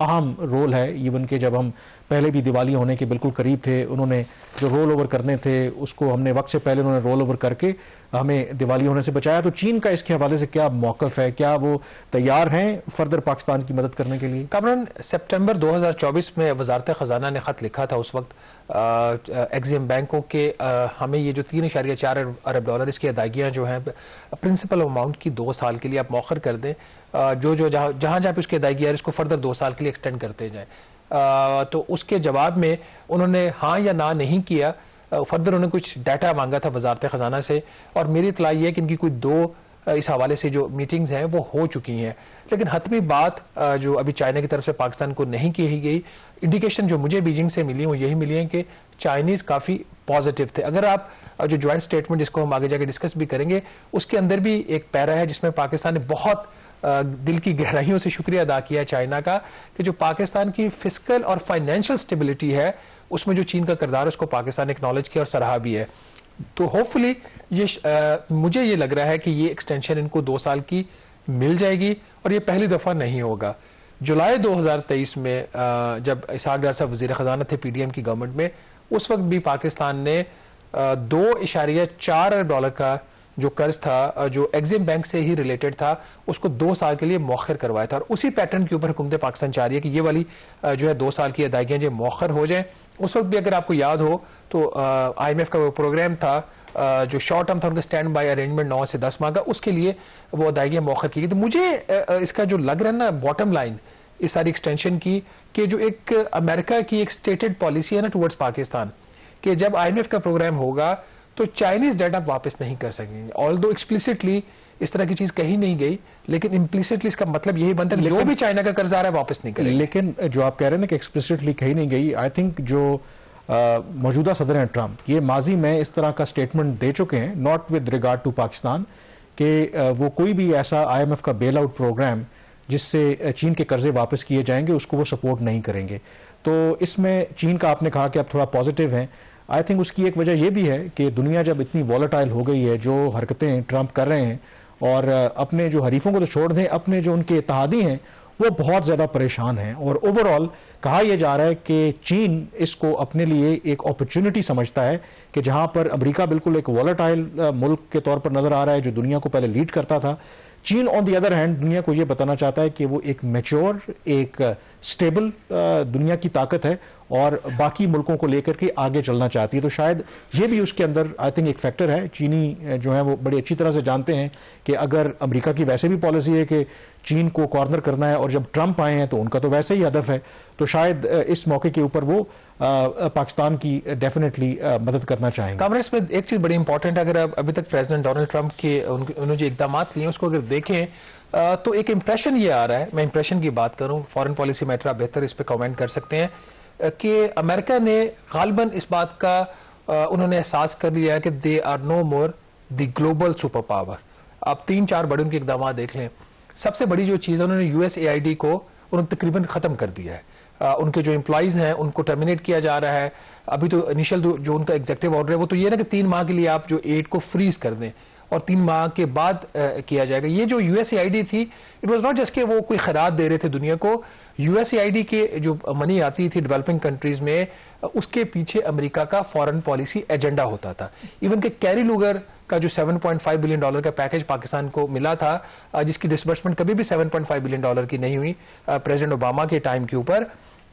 اہم رول ہے. ایون کہ جب ہم پہلے بھی دیوالی ہونے کے بالکل قریب تھے, انہوں نے جو رول اوور کرنے تھے اس کو ہم نے وقت سے پہلے انہوں نے رول اوور کر کے ہمیں دیوالی ہونے سے بچایا. تو چین کا اس کے حوالے سے کیا موقف ہے؟ کیا وہ تیار ہیں فردر پاکستان کی مدد کرنے کے لیے؟ کامران, سپٹمبر 2024 میں وزارت خزانہ نے خط لکھا تھا اس وقت ایگزیم بینک کو کہ ہمیں یہ جو 3.4 ارب ڈالر اس کی ادائیگیاں جو ہیں پرنسپل اماؤنٹ کی 2 سال کے لیے آپ مؤخر کر دیں, جہاں پہ اس کی ادائیگی ہے اس کو فردر 2 سال کے لیے ایکسٹینڈ کرتے جائیں. تو اس کے جواب میں انہوں نے ہاں یا نہ نہیں کیا. فردر انہوں نے کچھ ڈیٹا مانگا تھا وزارت خزانہ سے, اور میری اطلاع یہ ہے کہ ان کی کوئی 2 اس حوالے سے جو میٹنگز ہیں وہ ہو چکی ہیں. لیکن حتمی بات جو ابھی چائنا کی طرف سے پاکستان کو نہیں کی گئی, انڈیکیشن جو مجھے بیجنگ سے ملی وہ یہی ملی ہیں کہ چائنیز کافی پازیٹیو تھے. اگر آپ جو جوائنٹ سٹیٹمنٹ جس کو ہم آگے جا کے ڈسکس بھی کریں گے اس کے اندر بھی ایک پیرا ہے جس میں پاکستان نے بہت دل کی گہرائیوں سے شکریہ ادا کیا چائنا کا کہ جو پاکستان کی فسکل اور فائنینشل سٹیبلٹی ہے اس میں جو چین کا کردار ہے اس کو پاکستان نے اکنالج کیا اور سراہا بھی ہے. تو ہوپ فلی مجھے یہ لگ رہا ہے کہ یہ ایکسٹینشن ان کو 2 سال کی مل جائے گی, اور یہ پہلی دفعہ نہیں ہوگا. جولائی 2023 میں جب اسحاق ڈار صاحب وزیر خزانہ تھے پی ڈی ایم کی گورنمنٹ میں, اس وقت بھی پاکستان نے 2.4 ارب ڈالر کا جو قرض تھا جو ایگزیم بینک سے ہی ریلیٹڈ تھا اس کو 2 سال کے لیے مؤخر کروایا تھا, اور اسی پیٹرن کے اوپر حکومت پاکستان چاہ رہی ہے کہ یہ والی جو ہے 2 سال کی ادائیگیاں جو مؤخر ہو جائیں. اس وقت بھی اگر آپ کو یاد ہو تو آئی ایم ایف کا وہ پروگرام تھا جو شارٹ ٹرم تھا ان کا اسٹینڈ بائی ارینجمنٹ 9 سے 10 ماہ کا, اس کے لیے وہ ادائیگیاں مؤخر کی گئی. تو مجھے اس کا جو لگ رہا ہے نا باٹم لائن اس ساری ایکسٹینشن کی کہ جو ایک امریکہ کی ایک اسٹیٹڈ پالیسی ہے نا ٹورڈز پاکستان کہ جب آئی ایم ایف کا پروگرام ہوگا تو چائنیز ڈیٹ آپ واپس نہیں کر سکیں گے. آلدو ایکسپلیسٹلی اس طرح کی چیز کہی نہیں گئی, لیکن امپلیسٹلی اس کا مطلب یہی بنتا ہے کہ جو بھی چائنا کا قرض آ رہا ہے واپس نہیں کرے. لیکن جو آپ کہہ رہے ہیں نا کہ ایکسپلیسٹلی کہی نہیں گئی, آئی تھنک جو موجودہ صدر ہیں ٹرمپ یہ ماضی میں اس طرح کا سٹیٹمنٹ دے چکے ہیں not with regard to Pakistan کہ وہ کوئی بھی ایسا آئی ایم ایف کا بیل آؤٹ پروگرام جس سے چین کے قرضے واپس کیے جائیں گے اس کو وہ سپورٹ نہیں کریں گے. تو اس میں چین کا آپ نے کہا کہ اب تھوڑا پازیٹیو ہیں. آئی تھنک اس کی ایک وجہ یہ بھی ہے کہ دنیا جب اتنی والیٹائل ہو گئی ہے, جو حرکتیں ٹرمپ کر رہے ہیں اور اپنے جو حریفوں کو تو چھوڑ دیں, اپنے جو ان کے اتحادی ہیں وہ بہت زیادہ پریشان ہیں, اور اوور آل کہا یہ جا رہا ہے کہ چین اس کو اپنے لیے ایک اپرچونٹی سمجھتا ہے کہ جہاں پر امریکہ بالکل ایک والیٹائل ملک کے طور پر نظر آ رہا ہے جو دنیا کو پہلے لیڈ کرتا تھا, چین آن دی ادر ہینڈ دنیا کو یہ بتانا چاہتا ہے کہ وہ ایک میچور, ایک سٹیبل دنیا کی طاقت ہے اور باقی ملکوں کو لے کر کے آگے چلنا چاہتی ہے. تو شاید یہ بھی اس کے اندر آئی تھنک ایک فیکٹر ہے. چینی جو ہیں وہ بڑی اچھی طرح سے جانتے ہیں کہ اگر امریکہ کی ویسے بھی پالیسی ہے کہ چین کو کارنر کرنا ہے, اور جب ٹرمپ آئے ہیں تو ان کا تو ویسے ہی ہدف ہے, تو شاید اس موقع کے اوپر وہ پاکستان کی ڈیفینیٹلی مدد کرنا چاہیں گے. کامران, اس میں ایک چیز بڑی امپورٹنٹ ہے, اگر ابھی تک پریزیڈنٹ ڈونلڈ ٹرمپ کے انہوں جو اقدامات لیے ہیں اس کو اگر دیکھیں تو ایک امپریشن یہ آ رہا ہے, میں امپریشن کی بات کروں, فارن پالیسی میٹر آپ بہتر اس پہ کامنٹ کر سکتے ہیں, کہ امریکہ نے غالباً اس بات کا انہوں نے احساس کر لیا ہے کہ they are no more the global super power. آپ 3-4 بڑے ان کے اقدامات دیکھ لیں. سب سے بڑی جو چیز ہے انہوں نے U S A I D کو انہوں نے تقریباً ختم کر دیا ہے. ان کے جو امپلائیز ہیں ان کو ٹرمینیٹ کیا جا رہا ہے. ابھی تو انیشل جو ان کا ایگزیکٹو آرڈر ہے وہ تو یہ نا کہ 3 ماہ کے لیے آپ جو ایڈ کو فریز کر دیں اور 3 ماہ کے بعد کیا جائے گا. یہ جو U S A I D تھی اٹ واز ناٹ جسٹ کہ وہ کوئی خیرات دے رہے تھے دنیا کو. U S A I D کے جو منی آتی تھی ڈیولپنگ کنٹریز میں اس کے پیچھے امریکہ کا فارن پالیسی ایجنڈا ہوتا تھا. ایون کہ کیری لوگر کا جو $7.5 بلین کا پیکج پاکستان کو ملا تھا جس کی ڈسبرسمنٹ کبھی بھی $7.5 بلین کی نہیں ہوئی پریزیڈنٹ اوباما کے ٹائم کے اوپر,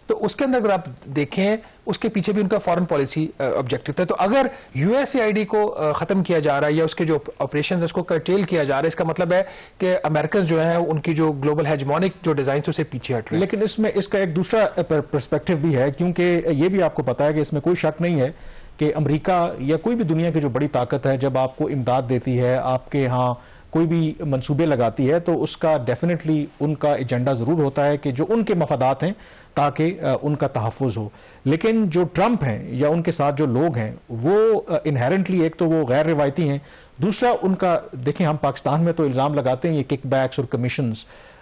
تو اس کے اندر اگر آپ دیکھیں اس کے پیچھے بھی ان کا فارن پالیسی آبجیکٹو تھا. تو اگر U S A I D کو ختم کیا جا رہا ہے یا اس کے جو آپریشنز اس کو کرٹیل کیا جا رہا ہے, اس کا مطلب ہے کہ امریکنز جو ہیں ان کی جو گلوبل ہیجمونک جو ڈیزائنز اسے پیچھے ہٹ رہے ہیں. لیکن اس میں اس کا ایک دوسرا پرسپیکٹو بھی ہے, کیونکہ یہ بھی آپ کو پتا ہے کہ اس میں کوئی شک نہیں ہے کہ امریکہ یا کوئی بھی دنیا کی جو بڑی طاقت ہے جب آپ کو امداد دیتی ہے, آپ کے ہاں کوئی بھی منصوبے لگاتی ہے, تو اس کا ڈیفینیٹلی ان کا ایجنڈا ضرور ہوتا ہے کہ جو ان کے مفادات ہیں تاکہ ان کا تحفظ ہو. لیکن جو ٹرمپ ہیں یا ان کے ساتھ جو لوگ ہیں وہ انہیرنٹلی ایک تو وہ غیر روایتی ہیں, دوسرا ان کا دیکھیں ہم پاکستان میں تو الزام لگاتے ہیں یہ کک بیکس اور کمیشنز,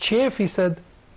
6%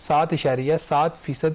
7.7%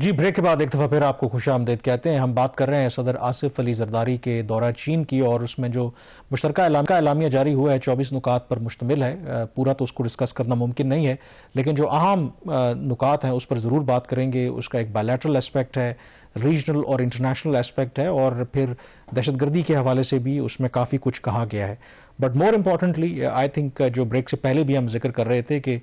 جی بریک کے بعد ایک دفعہ پھر آپ کو خوش آمدید کہتے ہیں. ہم بات کر رہے ہیں صدر آصف علی زرداری کے دورہ چین کی, اور اس میں جو مشترکہ اعلامیہ جاری ہوا ہے 24 نکات پر مشتمل ہے. پورا تو اس کو ڈسکس کرنا ممکن نہیں ہے, لیکن جو اہم نکات ہیں اس پر ضرور بات کریں گے. اس کا ایک بائلیٹرل اسپیکٹ ہے, ریجنل اور انٹرنیشنل اسپیکٹ ہے, اور پھر دہشت گردی کے حوالے سے بھی اس میں کافی کچھ کہا گیا ہے. But more importantly I think جو بریک سے پہلے بھی ہم ذکر کر رہے تھے کہ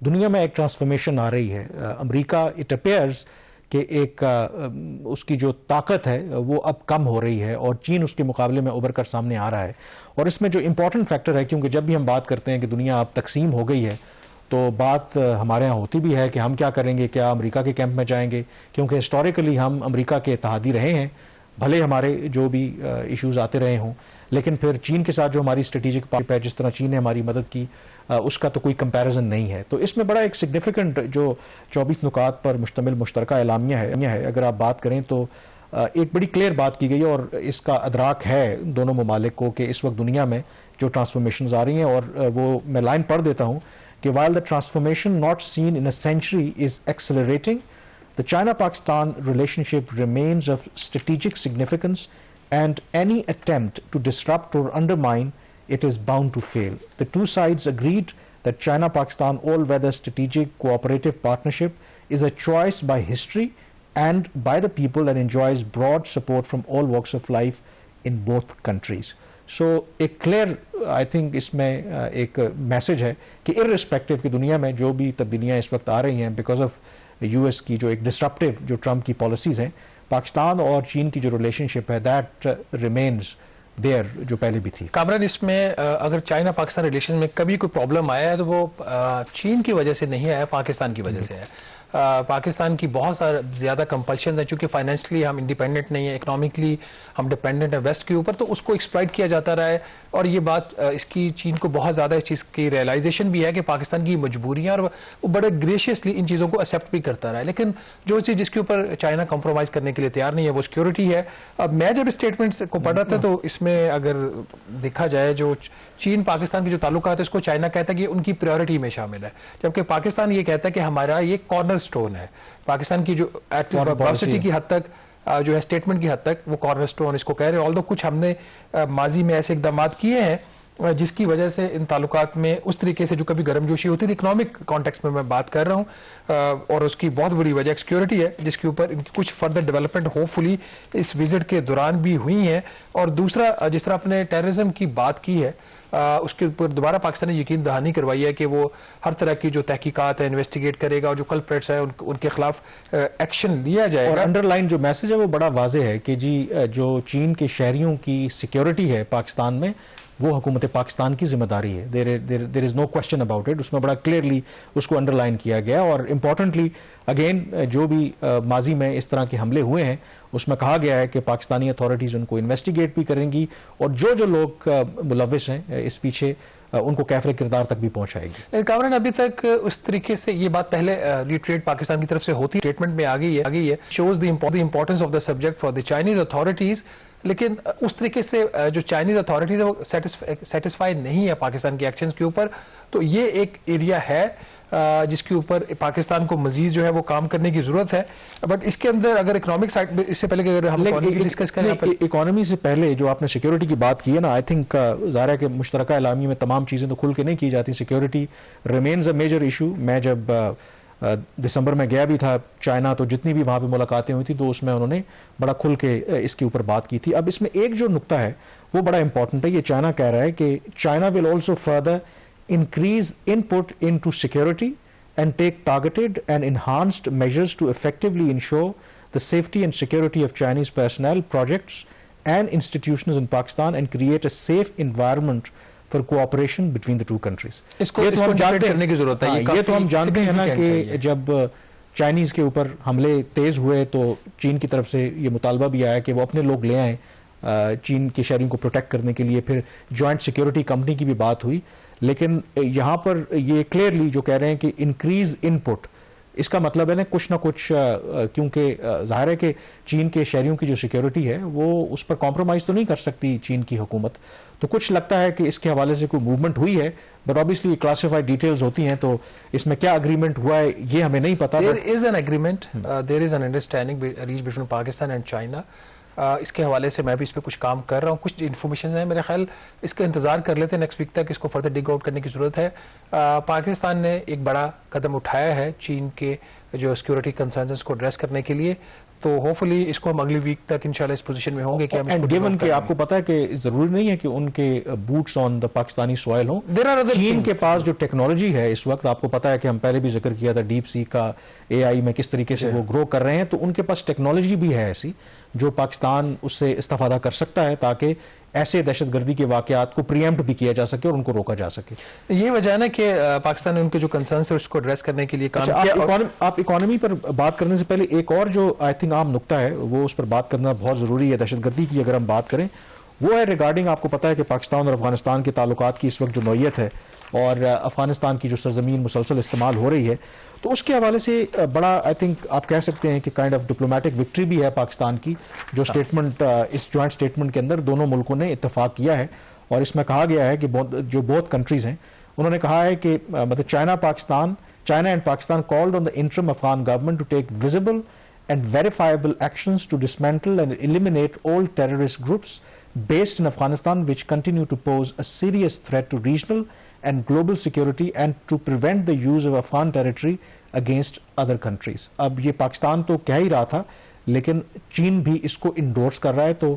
دنیا میں ایک ٹرانسفارمیشن آ رہی ہے. امریکہ اٹ اپیئرز کہ ایک اس کی جو طاقت ہے وہ اب کم ہو رہی ہے, اور چین اس کے مقابلے میں ابھر کر سامنے آ رہا ہے. اور اس میں جو امپورٹنٹ فیکٹر ہے, کیونکہ جب بھی ہم بات کرتے ہیں کہ دنیا اب تقسیم ہو گئی ہے, تو بات ہمارے ہاں ہوتی بھی ہے کہ ہم کیا کریں گے, کیا امریکہ کے کیمپ میں جائیں گے, کیونکہ ہسٹوریکلی ہم امریکہ کے اتحادی رہے ہیں, بھلے ہمارے جو بھی ایشوز آتے رہے ہوں, لیکن پھر چین کے ساتھ جو ہماری اسٹریٹجک پارٹنرشپ ہے, جس طرح چین نے ہماری مدد کی, اس کا تو کوئی کمپیریزن نہیں ہے. تو اس میں بڑا ایک سگنیفیکنٹ جو 24 نکات پر مشتمل مشترکہ اعلامیہ ہے, اگر آپ بات کریں تو ایک بڑی کلیئر بات کی گئی ہے, اور اس کا ادراک ہے دونوں ممالک کو کہ اس وقت دنیا میں جو ٹرانسفارمیشنز آ رہی ہیں. اور وہ میں لائن پڑھ دیتا ہوں کہ while the transformation not seen in a century is accelerating, the China-Pakistan relationship remains of strategic significance, and any attempt to disrupt or undermine it is bound to fail. The two sides agreed that China-Pakistan all-weather strategic cooperative partnership is a choice by history and by the people, and enjoys broad support from all walks of life in both countries. سو ایک clear I think اس میں ایک message ہے کہ irrespective کہ دنیا میں جو بھی تبدیلیاں اس وقت آ رہی ہیں بیکاز آف یو ایس کی جو ایک ڈسٹرپٹیو جو ٹرمپ کی پالیسیز ہیں, پاکستان اور چین کی جو ریلیشن شپ ہے دیٹ ریمینز دیئر جو پہلے بھی تھی. کامران, اس میں اگر چائنا پاکستان ریلیشن میں کبھی کوئی پرابلم آیا ہے تو وہ چین کی وجہ سے نہیں آیا, پاکستان کی وجہ سے ہے. پاکستان کی بہت زیادہ کمپلشنز ہیں, چونکہ فائنینشلی ہم انڈیپینڈنٹ نہیں ہیں, اکنامکلی ہم ڈپینڈنٹ ہیں ویسٹ کے اوپر, تو اس کو ایکسپلائٹ کیا جاتا رہا ہے. اور یہ بات اس کی چین کو بہت زیادہ اس چیز کی ریئلائزیشن بھی ہے کہ پاکستان کی مجبوریاں, اور وہ بڑے گریشیسلی ان چیزوں کو ایکسیپٹ بھی کرتا رہا ہے. لیکن جو چیز جس کے اوپر چائنا کمپرومائز کرنے کے لیے تیار نہیں ہے وہ سیکورٹی ہے. اب میں جب اسٹیٹمنٹس کو پڑھ رہا تھا تو اس میں اگر دیکھا جائے جو چین پاکستان کے جو تعلقات ہیں اس کو چائنا کہتا ہے کہ ان کی پریورٹی میں شامل ہے, جبکہ پاکستان یہ کہتا ہے کہ ہمارا یہ کارنر سٹون ہے. پاکستان کی جو پالیسی کی حد تک جو ہے اسٹیٹمنٹ کی حد تک وہ کارنر سٹون اس کو کہہ رہے ہیں. آلدو کچھ ہم نے ماضی میں ایسے اقدامات کیے ہیں جس کی وجہ سے ان تعلقات میں اس طریقے سے جو کبھی گرم جوشی ہوتی تھی, اکنامک کانٹیکس میں بات کر رہا ہوں, اور اس کی بہت بڑی وجہ سیکورٹی ہے جس کے اوپر ان کی کچھ فردر ڈیولپمنٹ ہوپ فلی اس وزٹ کے دوران بھی ہوئی ہیں. اور دوسرا, جس طرح اپنے ٹیررزم کی بات کی ہے, اس کے اوپر دوبارہ پاکستان نے یقین دہانی کروائی ہے کہ وہ ہر طرح کی جو تحقیقات ہیں انویسٹیگیٹ کرے گا, اور جو کلپریٹس ہیں ان کے خلاف ایکشن لیا جائے گا. اور انڈر لائن جو میسج ہے وہ بڑا واضح ہے کہ جی جو چین کے شہریوں کی سیکیورٹی ہے پاکستان میں وہ حکومت پاکستان کی ذمہ داری ہے. دیر از نو کوشچن اباؤٹ اٹ. اس میں بڑا کلیئرلی اس کو انڈر لائن کیا گیا. اور امپورٹنٹلی اگین جو بھی ماضی میں اس طرح کے حملے ہوئے ہیں اس میں کہا گیا ہے کہ پاکستانی اتھارٹیز ان کو انویسٹیگیٹ بھی کریں گی, اور جو لوگ ملوث ہیں اس پیچھے ان کو کیفر کردار تک بھی پہنچائے گی. کامران, ابھی تک اس طریقے سے یہ بات پہلے ریٹریٹ پاکستان کی طرف سے ہوتی, اسٹیٹمنٹ میں آ گئی ہے, shows the importance of the subject for the Chinese authorities. لیکن اس طریقے سے جو چائنیز اتھارٹیز ہے وہ سیٹسفائی نہیں ہے پاکستان کے ایکشنز کے اوپر. تو یہ ایک ایریا ہے جس کے اوپر پاکستان کو مزید جو ہے وہ کام کرنے کی ضرورت ہے. بٹ اس کے اندر اگر اکنامک سائڈ, اس سے پہلے کہ اگر ہم ڈسکس کریں اکانومی سے پہلے جو آپ نے سیکیورٹی کی بات کی ہے نا, آئی تھنک ظاہر ہے کہ مشترکہ اعلامیہ میں تمام چیزیں تو کھل کے نہیں کی جاتی. Security remains a major issue. میں جب دسمبر میں گیا بھی تھا چائنا, تو جتنی بھی وہاں پہ ملاقاتیں ہوئی تھی تو اس میں انہوں نے بڑا کھل کے اس کے اوپر بات کی تھی. اب اس میں ایک جو نقطہ ہے وہ بڑا امپورٹنٹ ہے. یہ چائنا کہہ رہا ہے کہ China will also further increase input into security and take targeted and enhanced measures to effectively ensure the safety and security of Chinese personnel, projects and institutions in Pakistan, and create a safe environment for cooperation between the two countries. اس کو جانتے کرنے کی ضرورت ہے. یہ تو ہم جانتے ہیں نا کہ جب چائنیز کے اوپر حملے تیز ہوئے تو چین کی طرف سے یہ مطالبہ بھی آیا کہ وہ اپنے لوگ لے آئیں چین کے شہریوں کو پروٹیکٹ کرنے کے لیے. پھر جوائنٹ سیکیورٹی کمپنی کی بھی بات ہوئی, لیکن یہاں پر یہ کلیئرلی جو کہہ رہے ہیں کہ انکریز ان پٹ, اس کا مطلب ہے نا کچھ نہ کچھ, کیونکہ ظاہر ہے کہ چین کے شہریوں کی جو سیکیورٹی ہے وہ اس پر کمپرومائز تو نہیں کر سکتی چین کی حکومت. تو کچھ لگتا ہے کہ اس کے حوالے سے کوئی موومنٹ ہوئی ہے, بٹ آبویسلی کلاسیفائڈ ڈیٹیلز ہوتی ہیں, تو اس میں کیا اگریمنٹ ہوا ہے یہ ہمیں نہیں پتا. There is an agreement, there is an understanding reached between Pakistan and China. اس کے حوالے سے میں بھی اس پہ کچھ کام کر رہا ہوں, کچھ انفارمیشن ہیں, میرے خیال اس کا انتظار کر لیتے ہیں نیکسٹ ویک تک, اس کو فردر ڈگ آؤٹ کرنے کی ضرورت ہے. پاکستان نے ایک بڑا قدم اٹھایا ہے چین کے جو سیکورٹی کنسرنز کو ایڈریس کرنے کے لیے, تو ہوپفلی اس کو ہم اگلی ویک تک انشاءاللہ اس پوزیشن میں ہوں گے کہ ہم اس کو گیون کہ آپ کو پتا ہے کہ ضروری نہیں ہے کہ ان کے boots on the Pakistani soil ہوں. چین کے پاس جو ٹیکنالوجی ہے اس وقت, آپ کو پتا ہے کہ ہم پہلے بھی ذکر کیا تھا ڈیپ سی کا, اے آئی میں کس طریقے سے وہ گرو کر رہے ہیں, تو ان کے پاس ٹیکنالوجی بھی ہے ایسی جو پاکستان اس سے استفادہ کر سکتا ہے تاکہ ایسے دہشت گردی کے واقعات کو پریمپٹ بھی کیا جا سکے اور ان کو روکا جا سکے. یہ وجہ ہے نا کہ پاکستان نے ان کے جو کنسرنس ہے اس کو ایڈریس کرنے کے لیے کام کیا. آپ اکانومی پر بات کرنے سے پہلے ایک اور جو آئی تھنک عام نقطہ ہے وہ اس پر بات کرنا بہت ضروری ہے دہشت گردی کی اگر ہم بات کریں, وہ ہے ریگارڈنگ, آپ کو پتا ہے کہ پاکستان اور افغانستان کے تعلقات کی اس وقت جو نوعیت ہے اور افغانستان کی جو سرزمین مسلسل استعمال ہو رہی ہے, تو اس کے حوالے سے بڑا آئی تھنک آپ کہہ سکتے ہیں کہ کائنڈ آف ڈپلومیٹک وکٹری بھی ہے پاکستان کی, جو اسٹیٹمنٹ اس جوائنٹ اسٹیٹمنٹ کے اندر دونوں ملکوں نے اتفاق کیا ہے, اور اس میں کہا گیا ہے کہ جو بہت کنٹریز ہیں انہوں نے کہا ہے کہ مطلب China and Pakistan called on the interim Afghan government to take visible and verifiable actions to dismantle and eliminate all terrorist groups based in Afghanistan which continue to pose a serious threat to regional and global security and to prevent the use of Afghan territory against other countries. اب یہ پاکستان تو کہہ ہی رہا تھا لیکن چین بھی اس کو indoors کر رہا ہے, تو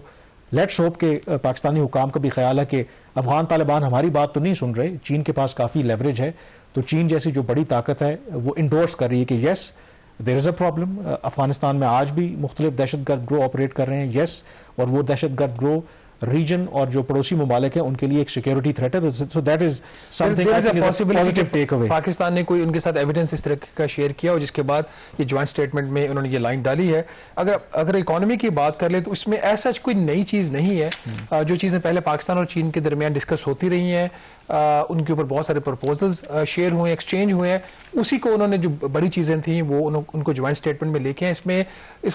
لیٹس ہوپ کہ پاکستانی حکام کا بھی خیال ہے کہ افغان طالبان ہماری بات تو نہیں سن رہے, چین کے پاس کافی لیوریج ہے, تو چین جیسی جو بڑی طاقت ہے وہ انڈورس کر رہی ہے کہ یس دیر از اے پرابلم, افغانستان میں آج بھی مختلف دہشت گرد گروہ آپریٹ کر رہے ہیں, یس, اور وہ دہشت گرد گروہ ریجن اور جو پڑوسی ممالک ہیں ان کے لیے ایک سیکیورٹی تھریٹ ہے, so that is something positive take away. Pakistan نے کوئی ان کے ساتھ ایویڈنس اس طرح کا شیئر کیا اور جس کے بعد یہ جوائنٹ اسٹیٹمنٹ میں انہوں نے یہ لائن ڈالی ہے. اگر اکانومی کی بات کر لیں تو اس میں ایسا کوئی نئی چیز نہیں ہے, جو چیزیں پہلے پاکستان اور چین کے درمیان ڈسکس ہوتی رہی ہیں, ان کے اوپر بہت سارے پرپوزلز شیئر ہوئے ہیں, ایکسچینج ہوئے ہیں, اسی کو انہوں نے جو بڑی چیزیں تھیں وہ ان کو جوائنٹ اسٹیٹمنٹ میں لے کے ہیں. اس میں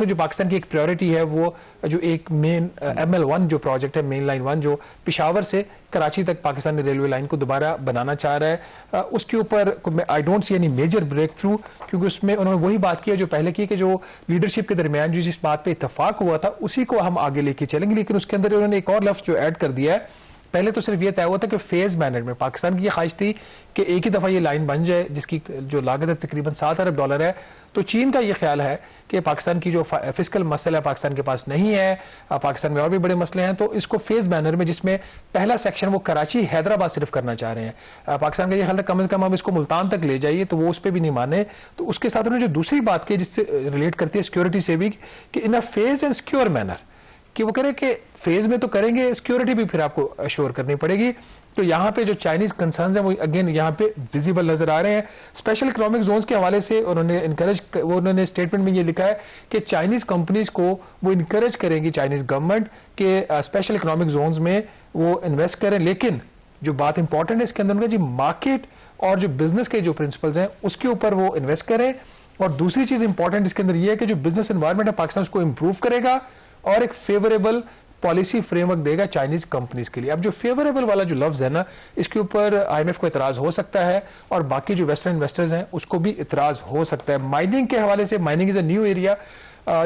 جو پاکستان کی ایک پریورٹی ہے وہ جو ایک مین ML1 جو پروجیکٹ ہے, مین لائن 1 جو پشاور سے کراچی تک پاکستانی ریلوے لائن کو دوبارہ بنانا چاہ رہا ہے, اس کے اوپر I don't see any major breakthrough, کیونکہ اس میں انہوں نے وہی بات کی ہے جو پہلے کی کہ جو لیڈرشپ کے درمیان جو جس بات پہ اتفاق ہوا تھا اسی کو ہم آگے لے کے چلیں گے. لیکن اس کے اندر انہوں نے ایک اور لفظ جو ایڈ کر دیا ہے, پہلے تو صرف یہ طے ہوا تھا کہ فیز مینر میں پاکستان کی یہ خواہش تھی کہ ایک ہی دفعہ یہ لائن بن جائے جس کی جو لاگت ہے تقریباً $7 ارب ہے, تو چین کا یہ خیال ہے کہ پاکستان کی جو فسکل مسئلہ ہے پاکستان کے پاس نہیں ہے, پاکستان میں اور بھی بڑے مسئلے ہیں, تو اس کو فیز مینر میں جس میں پہلا سیکشن وہ کراچی حیدرآباد صرف کرنا چاہ رہے ہیں. پاکستان کا یہ خیال ہے کم از کم ہم اس کو ملتان تک لے جائیے, تو وہ اس پہ بھی نہیں مانے. تو اس کے ساتھ انہوں نے جو دوسری بات کی جس سے ریلیٹ کرتی ہے سیکورٹی سے بھی, کہ in a phase and secure manner, کہ وہ کرے کہ فیز میں تو کریں گے, سیکیورٹی بھی پھر آپ کو اشور کرنی پڑے گی. تو یہاں پہ جو چائنیز کنسرنز ہیں وہ اگین یہاں پہ ویزیبل نظر آ رہے ہیں. اسپیشل اکنامک زونز کے حوالے سے انہوں نے اسٹیٹمنٹ میں یہ لکھا ہے کہ چائنیز کمپنیز کو وہ انکریج کریں گی چائنیز گورنمنٹ کہ اسپیشل اکنامک زونز میں وہ انویسٹ کریں. لیکن جو بات امپورٹنٹ ہے اس کے اندر جی مارکیٹ اور جو بزنس کے جو پرنسپلز ہیں اس کے اوپر وہ انویسٹ کریں. اور دوسری چیز امپورٹنٹ اس کے اندر یہ ہے کہ جو بزنس انوائرمنٹ ہے پاکستان اس کو امپروو کرے گا اور ایک فیوریبل پالیسی فریم ورک دے گا چائنیز کمپنیز کے لیے. اب جو فیوریبل والا جو لفظ ہے نا, اس کے اوپر IMF کو اعتراض ہو سکتا ہے اور باقی جو ویسٹرن انویسٹرز ہیں اس کو بھی اعتراض ہو سکتا ہے. مائننگ کے حوالے سے, mining is a new area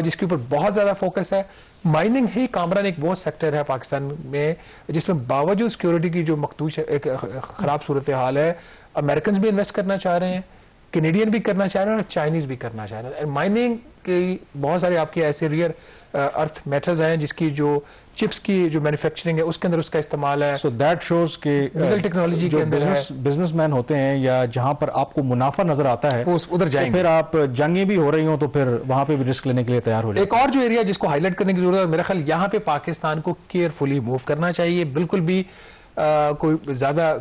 جس کے اوپر بہت زیادہ فوکس ہے. مائننگ ہی کامران ایک وہ سیکٹر ہے پاکستان میں جس میں باوجود سیکورٹی کی جو مخدوش ایک خراب صورتحال ہے, امریکنز بھی انویسٹ کرنا چاہ رہے ہیں, کینیڈین بھی کرنا چاہ رہے ہیں اور چائنیز بھی کرنا چاہ رہے ہیں. مائننگ کی بہت سارے آپ کے ایسے ریئر ارتھ میٹلز ہیں جس کی جو چپس کی جو مینوفیکچرنگ ہے اس کے اندر اس کا استعمال ہے. سو دیٹ شوز کہ ٹیکنالوجی کے اندر بزنس مین ہوتے ہیں یا جہاں پر آپ کو منافع نظر آتا ہے ادھر جائیں گے, پھر آپ جنگیں بھی ہو رہی ہوں تو پھر وہاں پہ بھی رسک لینے کے لیے تیار ہو جائیں. ایک اور جو ایریا جس کو ہائی لائٹ کرنے کی ضرورت ہے میرا خیال یہاں پہ پاکستان کو کیئرفلی موو کرنا چاہیے, بالکل بھی کوئی زیادہ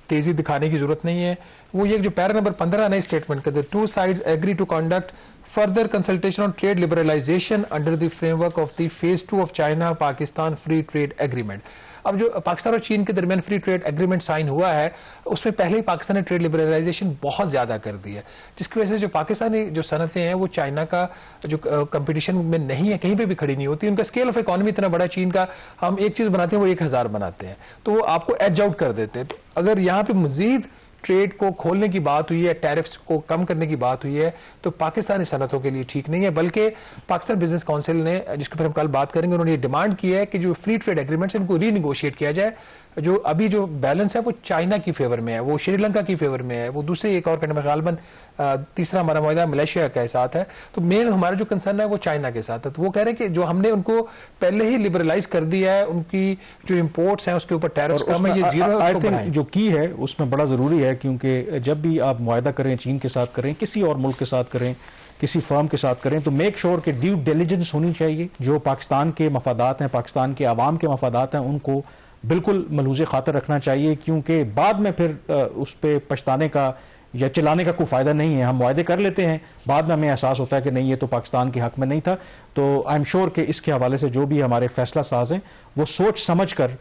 تیزی دکھانے کی ضرورت نہیں ہے. وہ یہ جو پیرا نمبر 15 نئے اسٹیٹمنٹ کے two sides agree to conduct further consultation on trade liberalization under the framework of the phase 2 of China Pakistan free trade agreement. اب جو پاکستان اور چین کے درمیان فری ٹریڈ ایگریمنٹ سائن ہوا ہے اس میں پہلے ہی پاکستان نے ٹریڈ لبرلائزیشن بہت زیادہ کر دی ہے، جس کی وجہ سے جو پاکستانی جو صنعتیں ہیں وہ چائنا کا جو کمپٹیشن میں نہیں ہے، کہیں پہ بھی کھڑی نہیں ہوتی. ان کا اسکیل آف اکانومی اتنا بڑا چین کا، ہم ایک چیز بناتے ہیں وہ 1000 بناتے ہیں، تو وہ آپ کو ایج آؤٹ کر دیتے ہیں. تو اگر یہاں پہ مزید ٹریڈ کو کھولنے کی بات ہوئی ہے، ٹیرفز کو کم کرنے کی بات ہوئی ہے، تو پاکستانی صنعتوں کے لیے ٹھیک نہیں ہے. بلکہ پاکستان بزنس کونسل نے، جس کے اوپر ہم کل بات کریں گے، انہوں نے یہ ڈیمانڈ کی ہے کہ جو فری ٹریڈ ایگریمنٹس ان کو ری نیگوشیٹ کیا جائے. جو ابھی جو بیلنس ہے وہ چائنا کی فیور میں ہے، وہ شری لنکا کی فیور میں ہے، وہ دوسرے ایک اور کنٹری میں غالباً تیسرا ہمارا معاہدہ ملیشیا کے ساتھ ہے. تو مین ہمارا جو کنسرن ہے وہ چائنا کے ساتھ ہے. تو وہ کہہ رہے ہیں کہ جو ہم نے ان کو پہلے ہی لبرلائز کر دیا ہے، ان کی جو امپورٹس ہیں اس کے اوپر ٹیرفز کم ہے، یہ زیرو ہے، اس کو بڑھائیں. جو کی ہے اس میں بڑا ضروری ہے، کیونکہ جب بھی آپ معاہدہ کریں، چین کے ساتھ کریں، کسی اور ملک کے ساتھ کریں، کسی فرم کے ساتھ کریں، تو میک شور کہ ڈیو ڈیلیجنس ہونی چاہیے. جو پاکستان کے مفادات ہیں، پاکستان کے عوام کے مفادات ہیں، ان کو بالکل ملحوظ خاطر رکھنا چاہیے، کیونکہ بعد میں پھر اس پہ پچھتانے کا یا چلانے کا کوئی فائدہ نہیں ہے. ہم معاہدے کر لیتے ہیں، بعد میں ہمیں احساس ہوتا ہے کہ نہیں، یہ تو پاکستان کے حق میں نہیں تھا. تو آئی ایم شیور کہ اس کے حوالے سے جو بھی ہمارے فیصلہ ساز ہیں وہ سوچ سمجھ کر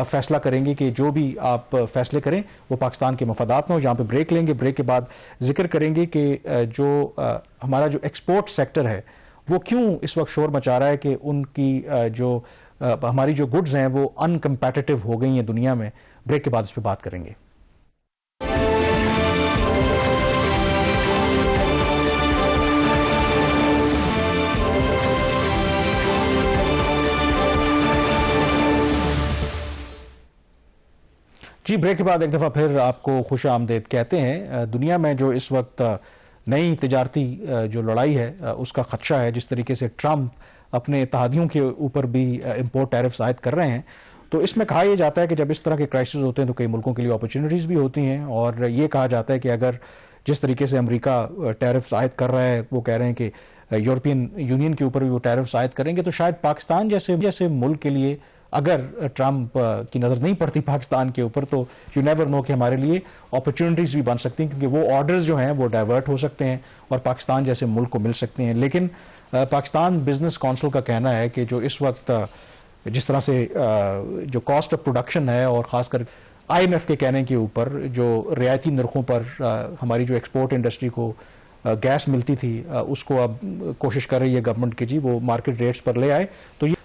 فیصلہ کریں گے کہ جو بھی آپ فیصلے کریں وہ پاکستان کے مفادات میں ہو. جہاں پہ بریک لیں گے، بریک کے بعد ذکر کریں گے کہ جو ہمارا جو ایکسپورٹ سیکٹر ہے وہ کیوں اس وقت شور مچا رہا ہے کہ ان کی جو ہماری جو گڈز ہیں وہ ان کمپیٹیٹو ہو گئی ہیں دنیا میں. بریک کے بعد اس پہ بات کریں گے. جی، بریک کے بعد ایک دفعہ پھر آپ کو خوش آمدید کہتے ہیں. دنیا میں جو اس وقت نئی تجارتی جو لڑائی ہے اس کا خدشہ ہے، جس طریقے سے ٹرمپ اپنے اتحادیوں کے اوپر بھی امپورٹ ٹیرفز عائد کر رہے ہیں، تو اس میں کہا یہ جاتا ہے کہ جب اس طرح کے کرائسس ہوتے ہیں تو کئی ملکوں کے لیے اپرچونٹیز بھی ہوتی ہیں. اور یہ کہا جاتا ہے کہ اگر جس طریقے سے امریکہ ٹیرفز عائد کر رہا ہے، وہ کہہ رہے ہیں کہ یورپین یونین کے اوپر بھی وہ ٹیرفز عائد کریں گے، تو شاید پاکستان جیسے ملک کے لیے اگر ٹرمپ کی نظر نہیں پڑتی پاکستان کے اوپر، تو یو نیور نو کہ ہمارے لیے اپرچونٹیز بھی بن سکتی ہیں، کیونکہ وہ آرڈرز جو ہیں وہ ڈائیورٹ ہو سکتے ہیں اور پاکستان جیسے ملک کو مل سکتے ہیں. لیکن پاکستان بزنس کونسل کا کہنا ہے کہ جو اس وقت جس طرح سے جو کاسٹ آف پروڈکشن ہے، اور خاص کر آئی ایم ایف کے کہنے کے اوپر جو رعایتی نرخوں پر ہماری جو ایکسپورٹ انڈسٹری کو گیس ملتی تھی، اس کو اب کوشش کر رہی ہے گورنمنٹ کی جی وہ مارکیٹ ریٹس پر لے آئے،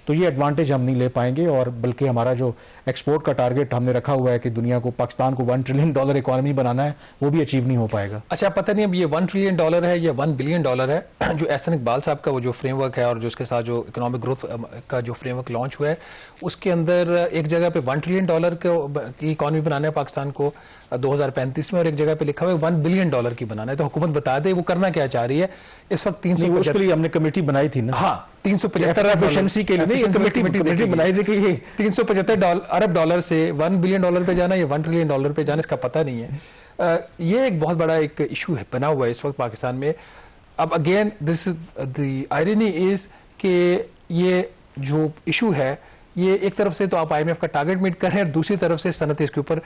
تو یہ ایڈوانٹیج ہم نہیں لے پائیں گے. اور بلکہ ہمارا جو ایکسپورٹ کا ٹارگیٹ ہم نے رکھا ہوا ہے کہ دنیا کو، پاکستان کو $1 ٹریلین اکانومی بنانا ہے، وہ بھی اچیو نہیں ہو پائے گا. اچھا، پتہ نہیں اب یہ $1 ٹریلین ہے یا $1 بلین ہے. جو احسن اقبال صاحب کا وہ جو فریم ورک ہے اور جو اس کے ساتھ جو اکنامک گروتھ کا جو فریم ورک لانچ ہوا ہے، اس کے اندر ایک جگہ پہ $1 ٹریلین کی اکانومی بنانا ہے پاکستان کو 2035 میں، اور ایک جگہ پہ لکھا ہوا ہے $1 بلین کی بنانا ہے. تو حکومت بتا دے وہ کرنا کیا چاہ رہی ہے. اس وقت 300 اس کے لیے ہم نے کمیٹی بنائی تھی نا. ہاں، 375 ایفیشنسی کے لیے کمیٹی بنائی تھی کہ یہ 375 ارب ڈالر سے $1 بلین پہ جانا یا $1 ٹریلین پہ جانا، اس کا پتہ نہیں ہے. یہ ایک بہت بڑا ایک ایشو بنا ہوا ہے اس وقت پاکستان میں. اب اگین دس دی آئرنی از کہ یہ جو ایشو ہے یہ ایک طرف سے تو آپ آئی ایم ایف کا ٹارگیٹ میٹ کر رہے ہیں، اور دوسری طرف سے صنعت اس کے اوپر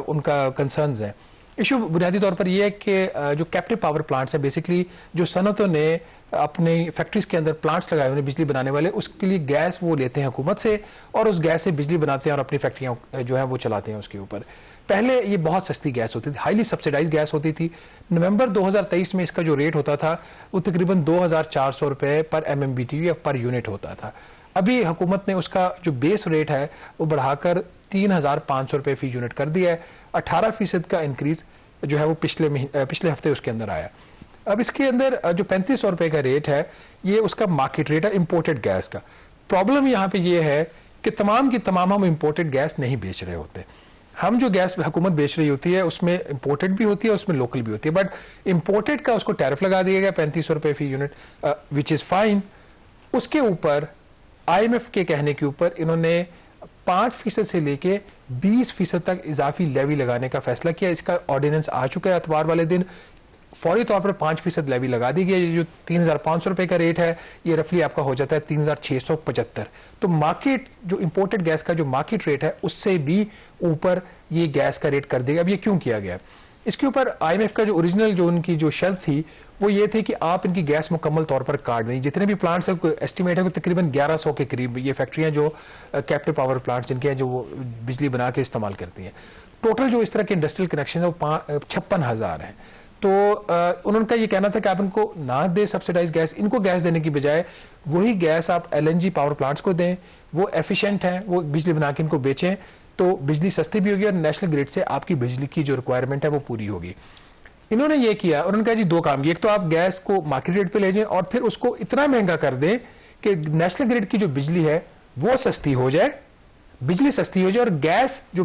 ان کا کنسرنز ہیں. ایشو بنیادی طور پر یہ ہے کہ جو کیپٹیو پاور پلانٹس ہیں، بیسکلی جو صنعتوں نے اپنی فیکٹریز کے اندر پلانٹس لگائے ہوئے بجلی بنانے والے، اس کے لیے گیس وہ لیتے ہیں حکومت سے اور اس گیس سے بجلی بناتے ہیں اور اپنی فیکٹریاں جو ہیں وہ چلاتے ہیں اس کے اوپر. پہلے یہ بہت سستی گیس ہوتی تھی، ہائیلی سبسیڈائز گیس ہوتی تھی. نومبر 2023 میں اس کا جو ریٹ ہوتا تھا وہ تقریباً $2,400 پر MMBTU یا پر یونٹ ہوتا تھا. ابھی حکومت نے اس کا جو بیس ریٹ ہے وہ بڑھا کر $3,500 فی یونٹ کر دیا ہے. 18% کا انکریز جو ہے وہ پچھلے ہفتے اس کے اندر آیا. اب اس کے اندر جو $3,500 کا ریٹ ہے یہ اس کا مارکیٹ ریٹ ہے امپورٹڈ گیس کا. پرابلم یہاں پہ یہ ہے کہ تمام کی تمام ہم امپورٹڈ گیس نہیں بیچ رہے ہوتے. ہم جو گیس حکومت بیچ رہی ہوتی ہے اس میں امپورٹڈ بھی ہوتی ہے، اس میں لوکل بھی ہوتی ہے، بٹ امپورٹڈ کا اس کو ٹیرف لگا دیا گیا $3,500 فی یونٹ، وچ از فائن. اس کے اوپر آئی ایم ایف کے کہنے کے اوپر انہوں نے 5% سے لے کے 20% تک اضافی لیوی لگانے کا فیصلہ کیا. اس کا آرڈیننس آ چکا ہے اتوار والے دن. فوری طور پر 5% لیوی لگا دی گئی. جو $3,500 کا ریٹ ہے یہ رفلی آپ کا ہو جاتا ہے 3,675. تو مارکیٹ جو امپورٹڈ گیس کا جو مارکیٹ ریٹ ہے اس سے بھی اوپر یہ گیس کا ریٹ کر دے گا. اب یہ کیوں کیا گیا؟ اس کے اوپر IMF کا جو اوریجنل جو ان کی جو شرط تھی وہ یہ تھی کہ آپ ان کی گیس مکمل طور پر کاٹ دیں. جتنے بھی پلانٹس ہیں ایسٹیمیٹ ہے کہ تقریباً 1100 کے قریب یہ فیکٹریاں جو کیپٹیو پاور پلانٹس جن کے ہیں جو وہ بجلی بنا کے استعمال کرتی ہیں. ٹوٹل جو اس طرح کے انڈسٹریل کنیکشن ہیں وہ 56,000 ہیں. تو انہوں کا یہ کہنا تھا کہ آپ ان کو نہ دیں سبسیڈائز گیس, ان کو گیس دینے کی بجائے وہی گیس آپ LNG پاور پلانٹس کو دیں, وہ ایفیشینٹ ہیں, وہ بجلی بنا کے ان کو بیچیں تو بجلی سستی بھی ہوگی اور نیشنل گریڈ سے آپ کی بجلی کی جو ریکوائرمنٹ ہے وہ پوری ہوگی. انہوں نے یہ کیا, انہوں نے کہا جی 2 کام کیے. ایک تو آپ گیس کو مارکیٹ ریٹ پہ لے جائیں اور پھر اس کو اتنا مہنگا کر دیں کہ نیشنل گریڈ کی جو بجلی ہے وہ سستی ہو جائے, بجلی سستی ہو جائے اور گیس جو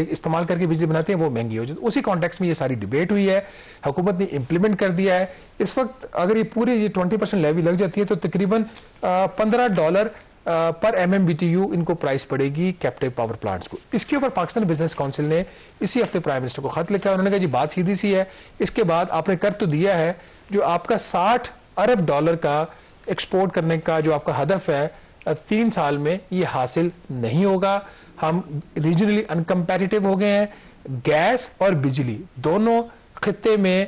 استعمال کر کے بجلی بناتے ہیں وہ مہنگی ہو جائے. اسی کانٹیکس میں یہ ساری ڈیبیٹ ہوئی ہے, حکومت نے امپلیمنٹ کر دیا ہے. اس وقت اگر یہ پوری 20% لیوی لگ جاتی ہے تو تقریباً $15 پر MMBTU ان کو پرائس پڑے گی کیپٹیو پاور پلانٹس کو. اس کے اوپر پاکستان بزنس کونسل نے اسی ہفتے پرائم منسٹر کو خط لکھا. انہوں نے کہا جی بات سیدھی سی ہے, اس کے بعد آپ نے کر تو دیا ہے, جو آپ کا $60 ارب کا ایکسپورٹ کرنے کا جو آپ کا ہدف ہے 3 سال میں یہ حاصل نہیں ہوگا. ہم ریجنلی انکمپیٹیٹو ہو گئے ہیں. گیس اور بجلی دونوں خطے میں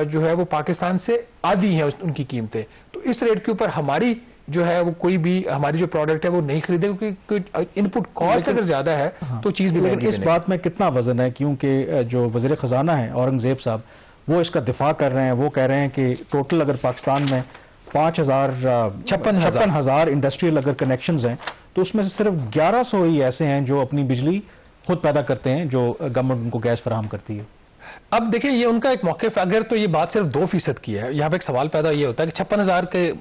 جو ہے وہ پاکستان سے آدھی ہیں ان کی قیمتیں. تو اس ریٹ کے اوپر ہماری جو ہے وہ کوئی بھی ہماری جو پروڈکٹ ہے وہ نہیں خریدے, کیونکہ ان پٹ کاسٹ اگر زیادہ ہے تو چیز بھی مہنگی. اس بات میں کتنا وزن ہے, کیونکہ جو وزیر خزانہ ہیں اورنگزیب صاحب وہ اس کا دفاع کر رہے ہیں. وہ کہہ رہے ہیں کہ ٹوٹل اگر پاکستان میں 56,000 انڈسٹریل اگر کنیکشنز ہیں تو اس میں سے صرف 1100 ہی ایسے ہیں جو اپنی بجلی خود پیدا کرتے ہیں, جو گورنمنٹ ان کو گیس فراہم کرتی ہے. اب دیکھیں یہ ان کا ایک موقف, اگر تو یہ بات صرف 2% کی ہے, یہاں پہ ایک سوال پیدا یہ ہوتا ہے کہ 56,000 کے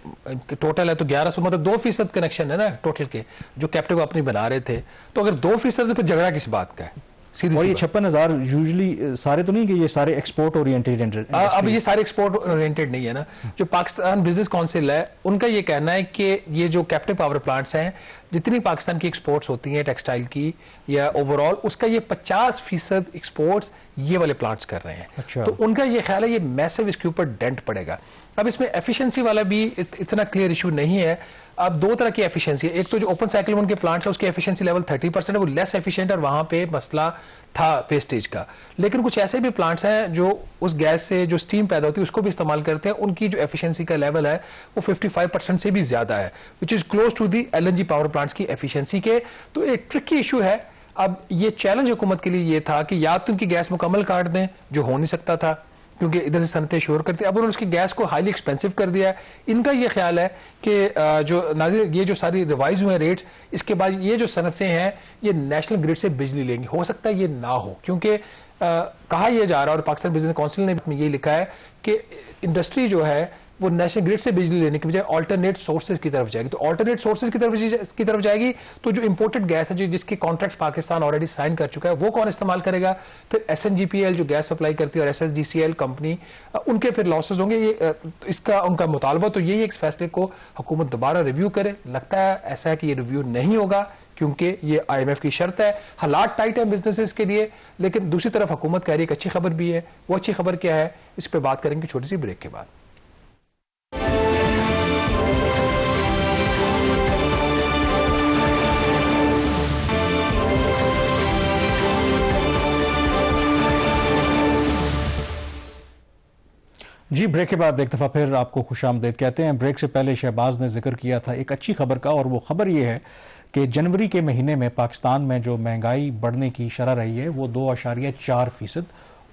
ٹوٹل ہے تو 1100 مطلب 2% کنیکشن ہے نا ٹوٹل کے جو کیپٹیو اپنی بنا رہے تھے. تو اگر 2% تو پھر جھگڑا کس بات کا ہے؟ اور یہ 56,000 یوزلی سارے تو نہیں کہ یہ سارے ایکسپورٹ اورینٹیڈ. اب یہ سارے ایکسپورٹ اورینٹیڈ نہیں ہے نا. جو پاکستان بزنس کونسل ہے ان کا یہ کہنا ہے کہ یہ جو کیپٹیو پاور پلانٹس ہیں جتنی پاکستان کی ایکسپورٹس ہوتی ہیں ٹیکسٹائل کی یا اوور آل, اس کا یہ 50% ایکسپورٹس یہ والے پلانٹس کر رہے ہیں. تو ان کا یہ خیال ہے یہ میسو اس کے اوپر ڈینٹ پڑے گا. اب اس میں ایفیشنسی والا بھی اتنا کلیئر ایشو نہیں ہے. اب 2 طرح کی ایفیشنسی ہے. ایک تو جو اوپن سائیکل میں ان کے پلانٹس ہیں اس کی ایفیشنسی لیول 30% ہے, وہ لیس ایفیشینٹ, اور وہاں پہ مسئلہ تھا ویسٹیج کا. لیکن کچھ ایسے بھی پلانٹس ہیں جو اس گیس سے جو سٹیم پیدا ہوتی ہے اس کو بھی استعمال کرتے ہیں, ان کی جو ایفیشنسی کا لیول ہے وہ 55% سے بھی زیادہ ہے, which is close to the LNG power plants کی ایفیشنسی کے. تو ایک ٹرکی ایشو ہے. اب یہ چیلنج حکومت کے لیے یہ تھا کہ یا تو ان کی گیس مکمل کاٹ دیں, جو ہو نہیں سکتا تھا کیونکہ ادھر سے صنعتیں شور کرتی. اب انہوں نے اس کی گیس کو ہائیلی ایکسپینسو کر دیا ہے. ان کا یہ خیال ہے کہ جو ناظرین یہ جو ساری ریوائز ہوئے ریٹس, اس کے بعد یہ جو صنعتیں ہیں یہ نیشنل گریڈ سے بجلی لیں گی. ہو سکتا ہے یہ نہ ہو, کیونکہ کہا یہ جا رہا ہے اور پاکستان بزنس کونسل نے یہی لکھا ہے کہ انڈسٹری جو ہے وہ نیشنل گریڈ سے بجلی لینے کی بجائے آلٹرنیٹ سورسز کی طرف جائے گی. تو آلٹرنیٹ سورسز کی طرف جائے گی تو جو امپورٹڈ گیس ہے جس کے کانٹریکٹس پاکستان آلریڈی سائن کر چکا ہے وہ کون استعمال کرے گا؟ پھر SNGPL جو گیس سپلائی کرتی ہے اور SSGCL کمپنی, ان کے پھر لاسز ہوں گے. یہ اس کا ان کا مطالبہ تو یہی ہے اس فیصلے کو حکومت دوبارہ ریویو کرے. لگتا ہے ایسا ہے کہ یہ ریویو نہیں ہوگا کیونکہ یہ IMF کی شرط ہے. حالات ٹائٹ ہیں بزنسز کے لیے, لیکن دوسری طرف حکومت کہہ رہی ہے ایک اچھی خبر بھی ہے. وہ اچھی خبر کیا ہے اس پہ بات کریں گے چھوٹی سی بریک کے بعد. جی بریک کے بعد ایک دفعہ پھر آپ کو خوش آمدید کہتے ہیں. بریک سے پہلے شہباز نے ذکر کیا تھا ایک اچھی خبر کا, اور وہ خبر یہ ہے کہ جنوری کے مہینے میں پاکستان میں جو مہنگائی بڑھنے کی شرح رہی ہے وہ 2.4%,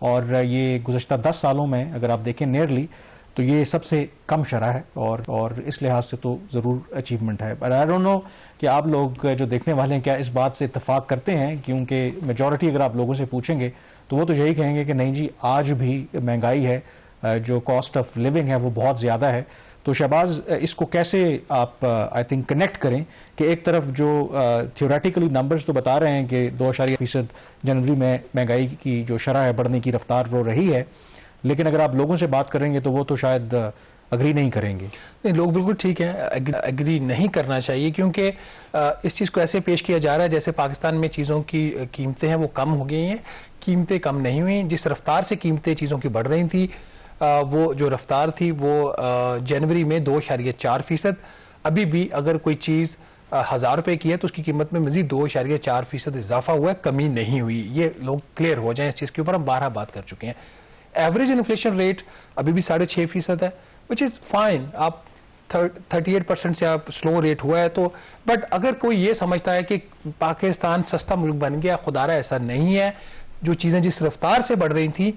اور یہ گزشتہ 10 سالوں میں اگر آپ دیکھیں نیئرلی تو یہ سب سے کم شرح ہے, اور اس لحاظ سے تو ضرور اچیومنٹ ہے. پر آئی ڈونٹ نو کہ آپ لوگ جو دیکھنے والے ہیں کیا اس بات سے اتفاق کرتے ہیں, کیونکہ میجورٹی اگر آپ لوگوں سے پوچھیں گے تو وہ تو یہی کہیں گے کہ نہیں جی آج بھی مہنگائی ہے, جو کاسٹ آف لیونگ ہے وہ بہت زیادہ ہے. تو شہباز اس کو کیسے آپ آئی تھنک کنیکٹ کریں کہ ایک طرف جو تھیوریٹیکلی نمبرز تو بتا رہے ہیں کہ 2.4% جنوری میں مہنگائی کی جو شرح ہے بڑھنے کی رفتار وہ رہی ہے, لیکن اگر آپ لوگوں سے بات کریں گے تو وہ تو شاید اگری نہیں کریں گے. نہیں, لوگ بالکل ٹھیک ہیں, اگری نہیں کرنا چاہیے, کیونکہ اس چیز کو ایسے پیش کیا جا رہا ہے جیسے پاکستان میں چیزوں کی قیمتیں ہیں وہ کم ہو گئی ہیں. قیمتیں کم نہیں ہوئی. جس رفتار سے قیمتیں چیزوں کی بڑھ رہی تھیں وہ جو رفتار تھی وہ جنوری میں 2.4%. ابھی بھی اگر کوئی چیز 1000 روپے کی ہے تو اس کی قیمت میں مزید 2.4% اضافہ ہوا ہے, کمی نہیں ہوئی. یہ لوگ کلیئر ہو جائیں اس چیز کے اوپر, ہم 12 بات کر چکے ہیں. ایوریج انفلیشن ریٹ ابھی بھی 6.5% ہے وچ از فائن. آپ 38% سے آپ سلو ریٹ ہوا ہے تو, بٹ اگر کوئی یہ سمجھتا ہے کہ پاکستان سستا ملک بن گیا, خدا رہا ایسا نہیں ہے. جو چیزیں جس رفتار سے بڑھ رہی تھیں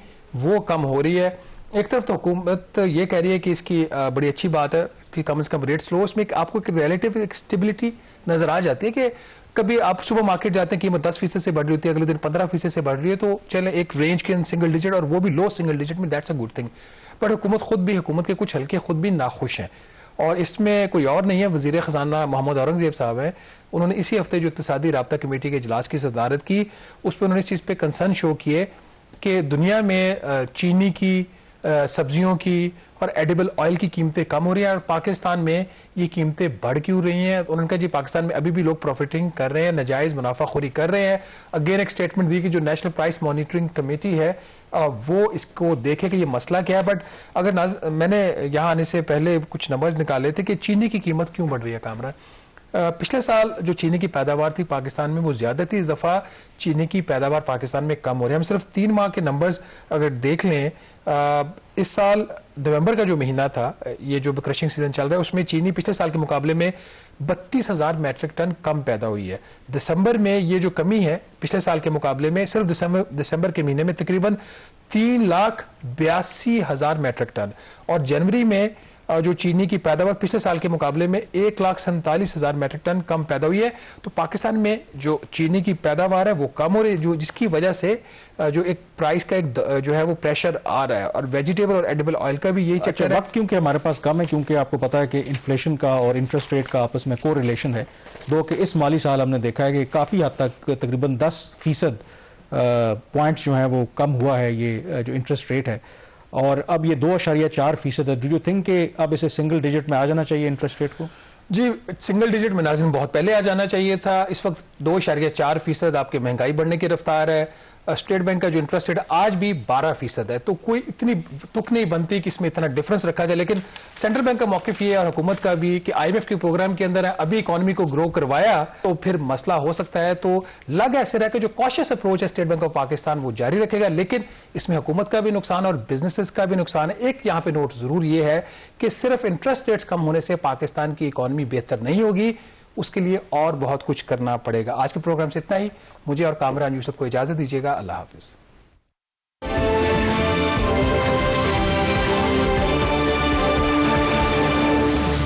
وہ کم ہو رہی ہے. ایک طرف تو حکومت یہ کہہ رہی ہے کہ اس کی بڑی اچھی بات ہے کہ کم از کم ریٹ سلو, اس میں آپ کو ایک ریلیٹیو اسٹیبلٹی نظر آ جاتی ہے کہ کبھی آپ صبح مارکیٹ جاتے ہیں قیمت 10% سے بڑھ رہی ہوتی ہے, اگلے دن 15% سے بڑھ رہی ہے, تو چلیں ایک رینج کے سنگل ڈیجٹ اور وہ بھی لو سنگل ڈیجٹ میں, that's a good thing. But حکومت کے کچھ حلقے خود بھی ناخوش ہیں, اور اس میں کوئی اور نہیں ہے, وزیر خزانہ محمد اورنگزیب صاحب ہیں. انہوں نے اسی ہفتے جو اقتصادی رابطہ کمیٹی کے اجلاس کی صدارت کی, اس پہ انہوں نے اس چیز پہ کنسرن شو کیے کہ دنیا میں چینی کی, سبزیوں کی اور ایڈیبل آئل کی قیمتیں کم ہو رہی ہیں, اور پاکستان میں یہ قیمتیں بڑھ کیوں رہی ہیں. انہوں نے کہا جی پاکستان میں ابھی بھی لوگ پروفٹنگ کر رہے ہیں, ناجائز منافع خوری کر رہے ہیں. اگین ایک سٹیٹمنٹ دی کہ جو نیشنل پرائس مانیٹرنگ کمیٹی ہے وہ اس کو دیکھے کہ یہ مسئلہ کیا ہے. بٹ اگر میں نے یہاں آنے سے پہلے کچھ نمبرز نکالے تھے کہ چینی کی قیمت کیوں بڑھ رہی ہے کامران. پچھلے سال جو چینی کی پیداوار تھی پاکستان میں وہ زیادہ تھی, اس دفعہ چینی کی پیداوار پاکستان میں کم ہو رہی ہے. ہم صرف 3 ماہ کے نمبرز اگر دیکھ لیں, اس سال نومبر کا جو مہینہ تھا, یہ جو کرشنگ سیزن چل رہا ہے, اس میں چینی پچھلے سال کے مقابلے میں 32,000 میٹرک ٹن کم پیدا ہوئی ہے. دسمبر میں یہ جو کمی ہے پچھلے سال کے مقابلے میں صرف دسمبر کے مہینے میں تقریباً 3,82,000 میٹرک ٹن, اور جنوری میں جو چینی کی پیداوار پچھلے سال کے مقابلے میں 1,47,000 میٹرک ٹن کم پیدا ہوئی ہے. تو پاکستان میں جو چینی کی پیداوار ہے وہ کم ہو رہی ہے, جس کی وجہ سے جو ایک پرائس کا ایک جو ہے وہ پریشر آ رہا ہے. اور ویجیٹیبل اور ایڈیبل آئل کا بھی یہی چکر ہے. وقت کیونکہ ہمارے پاس کم ہے, کیونکہ آپ کو پتا ہے کہ انفلیشن کا اور انٹرسٹ ریٹ کا آپس میں کو ریلیشن ہے, دو کہ اس مالی سال ہم نے دیکھا ہے کہ کافی حد تک تقریباً 10% پوائنٹس جو ہیں وہ کم ہوا ہے یہ جو انٹرسٹ ریٹ ہے, اور اب یہ 2.4% ہے. ڈو یو تھنک کہ اب اسے سنگل ڈیجٹ میں آ جانا چاہیے انٹرسٹ ریٹ کو؟ جی سنگل ڈیجٹ میں ناظرین بہت پہلے آ جانا چاہیے تھا. اس وقت 2.4% آپ کے مہنگائی بڑھنے کی رفتار ہے. اسٹیٹ بینک کا جو انٹرسٹ ریٹ آج بھی 12% ہے, تو کوئی اتنی تک نہیں بنتی کہ اس میں اتنا ڈفرنس رکھا جائے. لیکن سینٹرل بینک کا موقف یہ ہے اور حکومت کا بھی کہ IMF کے پروگرام کے اندر ہے, ابھی اکانومی کو گرو کروایا تو پھر مسئلہ ہو سکتا ہے. تو لگ ایسے رہا کہ جو کوشش اپروچ ہے اسٹیٹ بینک آف پاکستان وہ جاری رکھے گا, لیکن اس میں حکومت کا بھی نقصان اور بزنسز کا بھی نقصان ہے. ایک یہاں پہ نوٹ ضرور یہ ہے کہ صرف انٹرسٹ ریٹس کم ہونے سے پاکستان کی اکانومی بہتر نہیں ہوگی, اس کے لیے اور بہت کچھ کرنا پڑے گا. آج کے پروگرام سے اتنا ہی. مجھے اور کامران یوسف کو اجازت دیجیے گا. اللہ حافظ.